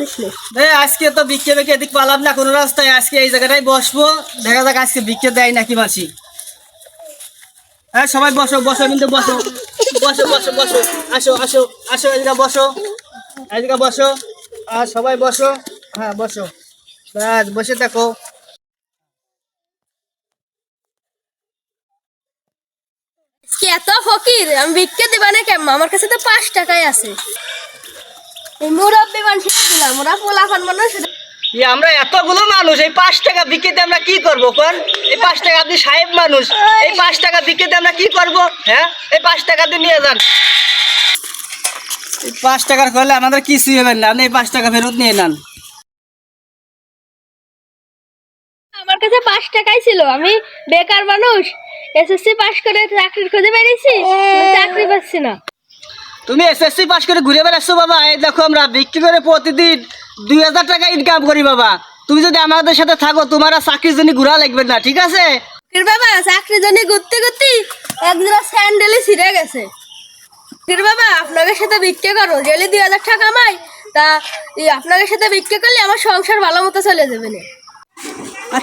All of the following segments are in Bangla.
পারিস না। আজকে তো বিক্রি বেঁকে এদিক পালাম না কোনো রাস্তায়, আজকে এই জায়গাটাই বসবো, দেখা যাক আজকে বিক্রি দেয় নাকি মাছি। হ্যাঁ সবাই বসো বসো, কিন্তু বসো বসো বসো বসো, আসো আসো আসো, এদিকে বসো, এদিকে বসো, আর সবাই বসো, হ্যাঁ বসো, ব্যাস বসে দেখো। কি এত ফকির, আমি ভিক্ষে দিবা না কেমন? আমার কাছে তো 5 টাকাই আছে। এই মুরব্বি মানুষকে দিলাম, ওরা পোলাপান মানুষ। আমরা এতগুলো মানুষ, এই 5 টাকা বিক্রিতে আমরা কি করবো কোন? এই 5 টাকা, আপনি সাহেব মানুষ, এই 5 টাকা বিক্রিতে আমরা কি করবো? হ্যাঁ এই 5 টাকা দিয়ে নিয়ে যান। এই 5 টাকার করলে আমাদের কিছুই হবে না, আপনি এই 5 টাকা ফেরত নিয়ে নেন। আমার কাছে 5 টাকাই ছিল, আমি বেকার মানুষ, এসএসসি পাস করে চাকরির খোঁজে বেরিয়েছি, চাকরি পাচ্ছি না। তুমি এসএসসি পাস করে ঘুরে বেড়াচ্ছো বাবা, এই দেখো আমরা বিক্রি করে প্রতিদিন 2000 টাকা ইনকাম করি বাবা। তুমি যদি আমাদের সাথে থাকো, তোমার আর চাকরির জন্য ঘোরা লাগবে না, ঠিক আছে? ফির বাবা চাকরির জন্য ঘুরতে ঘুরতে একজোড়া স্যান্ডেলই ছিঁড়ে গেছে। ফির বাবা আপনাদের সাথে ভিক্ষে করো, ডেলি 2000 টাকা কামাই, তা আপনাদের সাথে ভিক্ষে করলে আমার সংসার ভালো মতো চলে যাবে না।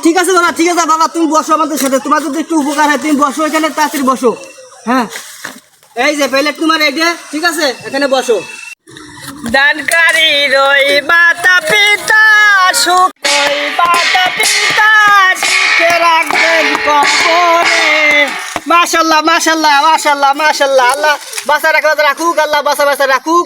ঠিক আছে বাবা, ঠিক আছে বাবা, তুমি বসো আমাদের সাথে, তোমার যদি একটু উপকার হয় তুমি বসো এখানে, তাড়াতাড়ি বসো। হ্যাঁ এই যে প্লেট তোমার, এই যে ঠিক আছে, এখানে বসো। দানকারী রই মাতা পিতা, সুখ রই মাতা পিতা, সুখে রাখবেন কবরে। মাশাআল্লাহ মাশাআল্লাহ মাশাআল্লাহ মাশাআল্লাহ, আল্লাহ বাঁচা রাখুক, আল্লাহ বাঁচা বাঁচা রাখুক।